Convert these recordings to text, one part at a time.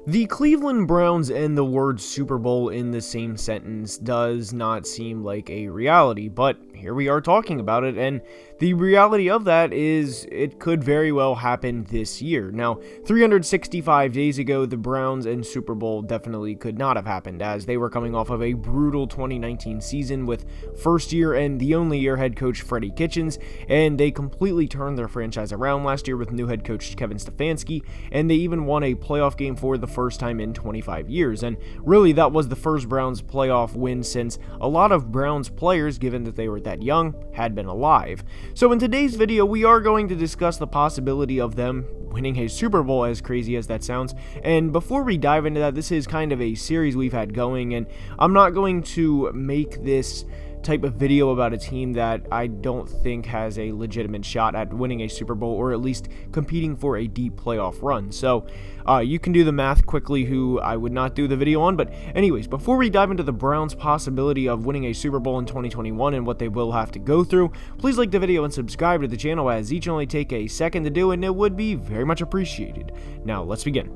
The Cleveland Browns and the word Super Bowl in the same sentence does not seem like a reality, but here we are talking about it, and the reality of that is it could very well happen this year. Now, 365 days ago, the Browns and Super Bowl definitely could not have happened, as they were coming off of a brutal 2019 season with first year and the only year head coach Freddie Kitchens, and they completely turned their franchise around last year with new head coach Kevin Stefanski, and they even won a playoff game for the first time in 25 years, and really that was the first Browns playoff win since a lot of Browns players, given that they were that young, had been alive. So in today's video, we are going to discuss the possibility of them winning a Super Bowl, as crazy as that sounds. And before we dive into that, this is kind of a series we've had going, and I'm not going to make this type of video about a team that I don't think has a legitimate shot at winning a Super Bowl, or at least competing for a deep playoff run. So you can do the math quickly, who I would not do the video on. But anyways, before we dive into the Browns' possibility of winning a Super Bowl in 2021 and what they will have to go through, please like the video and subscribe to the channel, as each only take a second to do, and it would be very much appreciated. Now let's begin.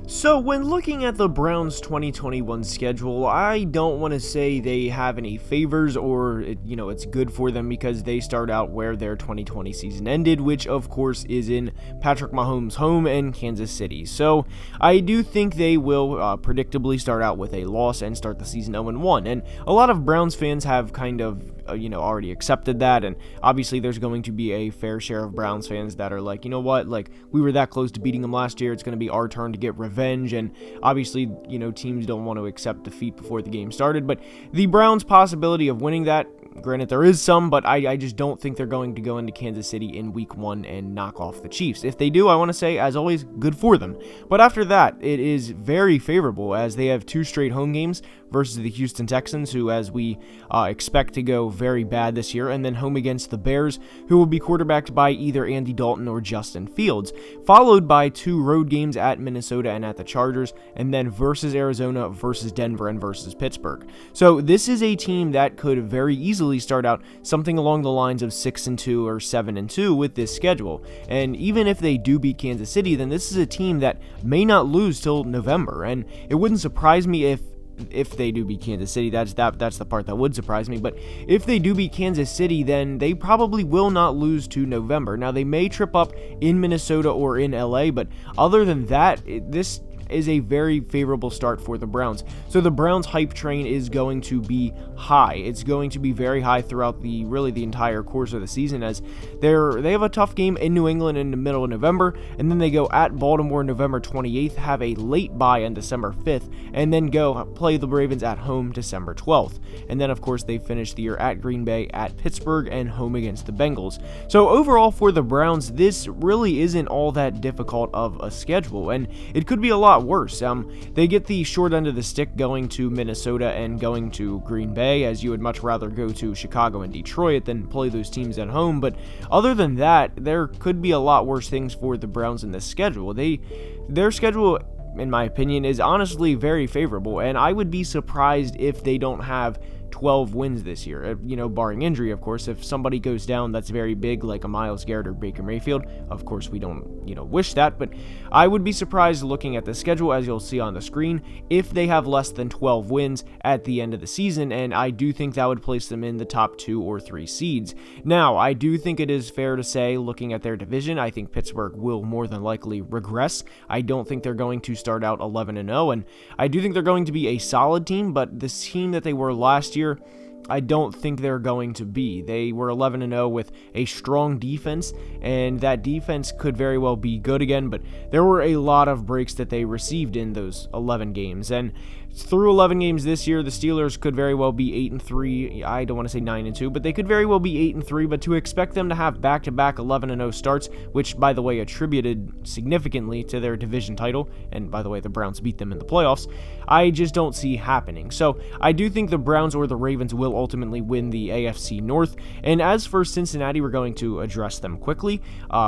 So when looking at the Browns' 2021 schedule, I don't want to say they have any favors or, it's good for them, because they start out where their 2020 season ended, which of course is in Patrick Mahomes' home in Kansas City. So I do think they will predictably start out with a loss and start the season 0-1. And a lot of Browns fans have kind of already accepted that, and obviously there's going to be a fair share of Browns fans that are like, you know what, like, we were that close to beating them last year, it's going to be our turn to get revenge, and obviously, teams don't want to accept defeat before the game started. But the Browns' possibility of winning that, granted there is some, but I just don't think they're going to go into Kansas City in week 1 and knock off the Chiefs. If they do, I want to say, as always, good for them. But after that, it is very favorable, as they have 2 straight home games versus the Houston Texans, who, as we expect to go very bad this year, and then home against the Bears, who will be quarterbacked by either Andy Dalton or Justin Fields, followed by 2 road games at Minnesota and at the Chargers, and then versus Arizona, versus Denver, and versus Pittsburgh. So this is a team that could very easily start out something along the lines of 6-2 or 7-2 with this schedule. And even if they do beat Kansas City, then this is a team that may not lose till November, and it wouldn't surprise me if they do beat Kansas City. That's the part that would surprise me. But if they do beat Kansas City, then they probably will not lose to November. Now, they may trip up in Minnesota or in LA, but other than that, this is a very favorable start for the Browns. So the Browns hype train is going to be high. It's going to be very high throughout the entire course of the season, as they have a tough game in New England in the middle of November, and then they go at Baltimore November 28th, have a late bye on December 5th, and then go play the Ravens at home December 12th. And then of course they finish the year at Green Bay, at Pittsburgh, and home against the Bengals. So overall for the Browns, this really isn't all that difficult of a schedule, and it could be a lot worse. They get the short end of the stick going to Minnesota and going to Green Bay, as you would much rather go to Chicago and Detroit than play those teams at home. But other than that, there could be a lot worse things for the Browns in this schedule. Their schedule, in my opinion, is honestly very favorable, and I would be surprised if they don't have 12 wins this year, barring injury, of course. If somebody goes down that's very big, like a Myles Garrett or Baker Mayfield, of course we don't, wish that, but I would be surprised looking at the schedule, as you'll see on the screen, if they have less than 12 wins at the end of the season, and I do think that would place them in the top 2 or 3 seeds. Now, I do think it is fair to say, looking at their division, I think Pittsburgh will more than likely regress. I don't think they're going to start out 11-0, and I do think they're going to be a solid team, but the team that they were last year, I don't think they're going to be. They were 11-0 with a strong defense, and that defense could very well be good again, but there were a lot of breaks that they received in those 11 games, and through 11 games this year, the Steelers could very well be 8-3. I don't want to say 9-2, but they could very well be 8-3, but to expect them to have back-to-back 11-0 starts, which, by the way, attributed significantly to their division title, and by the way, the Browns beat them in the playoffs, I just don't see happening. So I do think the Browns or the Ravens will ultimately win the AFC North. And as for Cincinnati, we're going to address them quickly.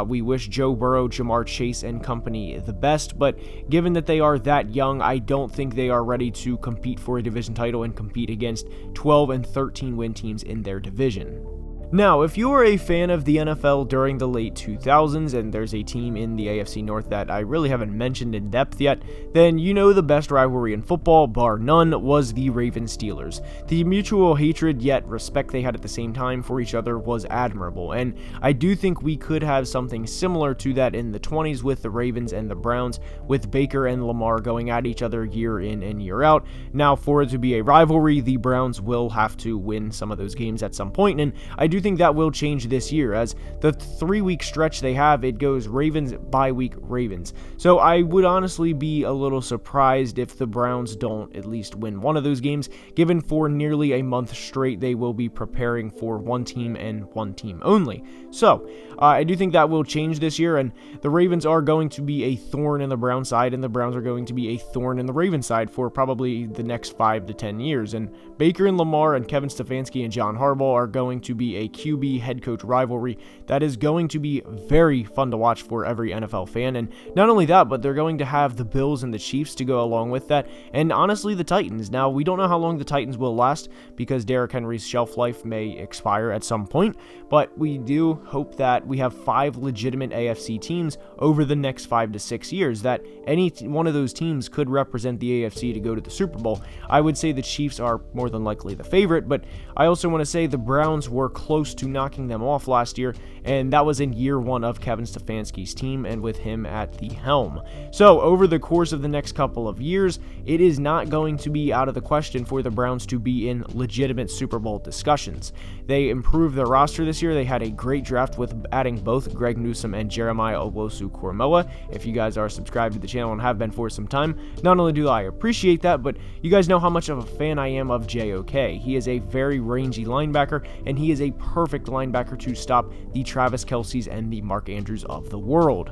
We wish Joe Burrow, Jamar Chase, and company the best, but given that they are that young, I don't think they are ready to compete for a division title and compete against 12 and 13 win teams in their division. Now, if you are a fan of the NFL during the late 2000s, and there's a team in the AFC North that I really haven't mentioned in depth yet, then you know the best rivalry in football, bar none, was the Ravens-Steelers. The mutual hatred yet respect they had at the same time for each other was admirable, and I do think we could have something similar to that in the 20s with the Ravens and the Browns, with Baker and Lamar going at each other year in and year out. Now, for it to be a rivalry, the Browns will have to win some of those games at some point, and I do think that will change this year, as the 3-week stretch they have, it goes Ravens, bye week, Ravens. So I would honestly be a little surprised if the Browns don't at least win one of those games, given for nearly a month straight they will be preparing for one team and one team only. So I do think that will change this year, and the Ravens are going to be a thorn in the Browns side, and the Browns are going to be a thorn in the Ravens side for probably the next 5 to 10 years. And Baker and Lamar and Kevin Stefanski and John Harbaugh are going to be a QB head coach rivalry that is going to be very fun to watch for every NFL fan. And not only that, but they're going to have the Bills and the Chiefs to go along with that, and honestly the Titans. Now, we don't know how long the Titans will last because Derrick Henry's shelf life may expire at some point, but we do hope that we have 5 legitimate AFC teams over the next 5 to 6 years, that any one of those teams could represent the AFC to go to the Super Bowl. I would say the Chiefs are more than likely the favorite, but I also want to say the Browns were close to knocking them off last year, and that was in year 1 of Kevin Stefanski's team and with him at the helm. So over the course of the next couple of years, it is not going to be out of the question for the Browns to be in legitimate Super Bowl discussions. They improved their roster this year. They had a great draft with adding both Greg Newsome and Jeremiah Owusu-Koramoah. If you guys are subscribed to the channel and have been for some time, not only do I appreciate that, but you guys know how much of a fan I am of JOK. He is a very rangy linebacker, and he is a perfect linebacker to stop the Travis Kelce's and the Mark Andrews of the world.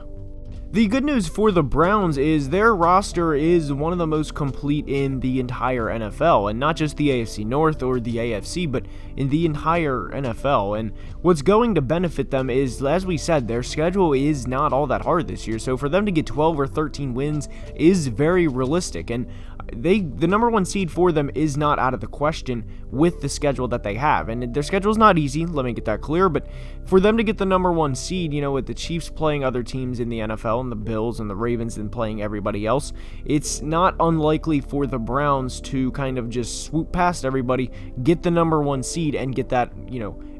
The good news for the Browns is their roster is one of the most complete in the entire NFL, and not just the AFC North or the AFC, but in the entire NFL. And what's going to benefit them is, as we said, their schedule is not all that hard this year, so for them to get 12 or 13 wins is very realistic, and the number 1 seed for them is not out of the question with the schedule that they have. And their schedule is not easy, let me get that clear, but for them to get the number 1 seed, with the Chiefs playing other teams in the NFL and the Bills and the Ravens and playing everybody else, it's not unlikely for the Browns to kind of just swoop past everybody, get the number 1 seed, and get that,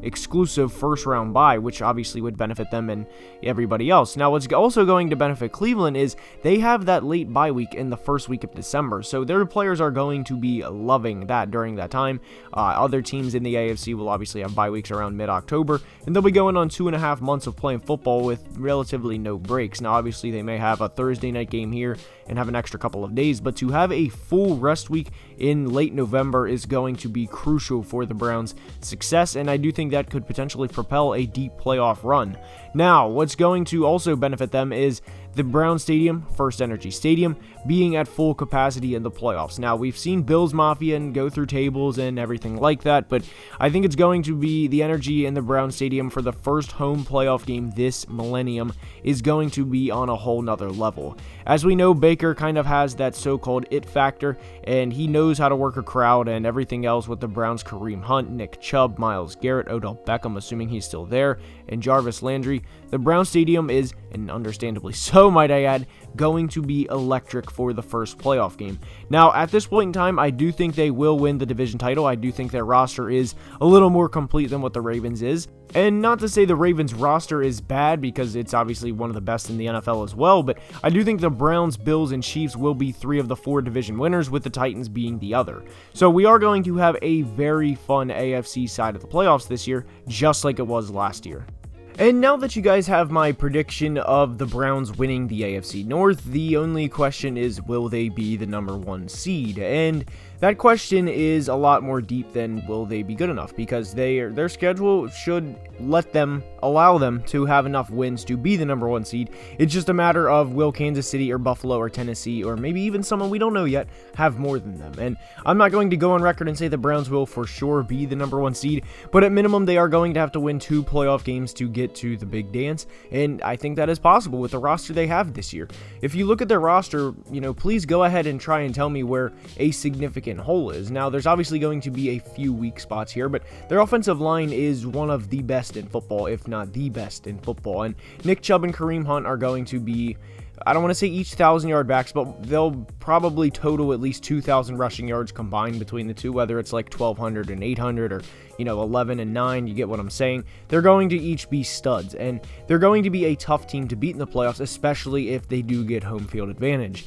exclusive first round bye, which obviously would benefit them and everybody else. Now, what's also going to benefit Cleveland is they have that late bye week in the first week of December, so their players are going to be loving that during that time. Other teams in the AFC will obviously have bye weeks around mid-October, and they'll be going on 2.5 months of playing football with relatively no breaks. Now, obviously, they may have a Thursday night game here and have an extra couple of days, but to have a full rest week in late November is going to be crucial for the Browns' success, and I do think that could potentially propel a deep playoff run. Now, what's going to also benefit them is the Brown Stadium, First Energy Stadium, being at full capacity in the playoffs. Now, we've seen Bills Mafia and go through tables and everything like that, but I think it's going to be the energy in the Brown Stadium for the first home playoff game this millennium is going to be on a whole nother level. As we know, Baker kind of has that so-called it factor, and he knows how to work a crowd and everything else with the Browns. Kareem Hunt, Nick Chubb, Myles Garrett, Odell Beckham, assuming he's still there, and Jarvis Landry. The Brown Stadium is, and understandably so, might I add, going to be electric for the first playoff game. Now, at this point in time, I do think they will win the division title. I do think their roster is a little more complete than what the Ravens is. And not to say the Ravens roster is bad, because it's obviously one of the best in the NFL as well, but I do think the Browns, Bills, and Chiefs will be 3 of the 4 division winners, with the Titans being the other. So we are going to have a very fun AFC side of the playoffs this year, just like it was last year. And now that you guys have my prediction of the Browns winning the AFC North, the only question is, will they be the number 1 seed? And that question is a lot more deep than will they be good enough, because their schedule should allow them to have enough wins to be the number 1 seed. It's just a matter of, will Kansas City or Buffalo or Tennessee, or maybe even someone we don't know yet, have more than them. And I'm not going to go on record and say the Browns will for sure be the number 1 seed, but at minimum they are going to have to win 2 playoff games to get to the big dance, and I think that is possible with the roster they have this year. If you look at their roster, please go ahead and try and tell me where a significant vacant hole is. Now, there's obviously going to be a few weak spots here, but their offensive line is one of the best in football, if not the best in football. And Nick Chubb and Kareem Hunt are going to be, I don't want to say each 1,000-yard backs, but they'll probably total at least 2,000 rushing yards combined between the two, whether it's like 1,200 and 800 or, 11 and 9, you get what I'm saying. They're going to each be studs, and they're going to be a tough team to beat in the playoffs, especially if they do get home field advantage.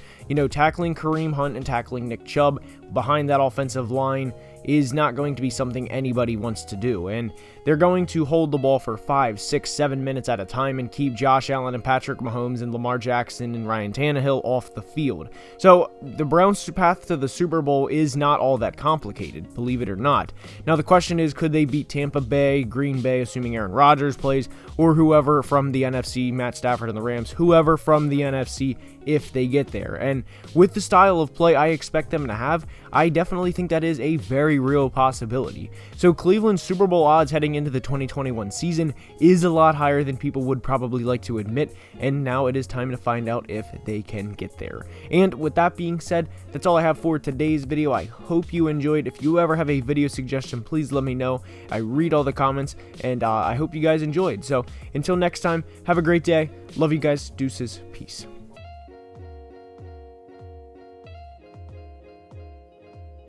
Tackling Kareem Hunt and tackling Nick Chubb behind that offensive line is not going to be something anybody wants to do, and they're going to hold the ball for 5, 6, 7 minutes at a time and keep Josh Allen and Patrick Mahomes and Lamar Jackson and Ryan Tannehill off the field. So the Browns' path to the Super Bowl is not all that complicated, believe it or not. Now the question is, could they beat Tampa Bay, Green Bay, assuming Aaron Rodgers plays, or whoever from the NFC, Matt Stafford and the Rams, whoever from the NFC if they get there? And with the style of play I expect them to have, I definitely think that is a very real possibility. So Cleveland's Super Bowl odds heading into the 2021 season is a lot higher than people would probably like to admit, and now it is time to find out if they can get there. And with that being said, that's all I have for today's video. I hope you enjoyed. If you ever have a video suggestion, please let me know. I read all the comments, and I hope you guys enjoyed. So until next time, have a great day. Love you guys. Deuces. Peace.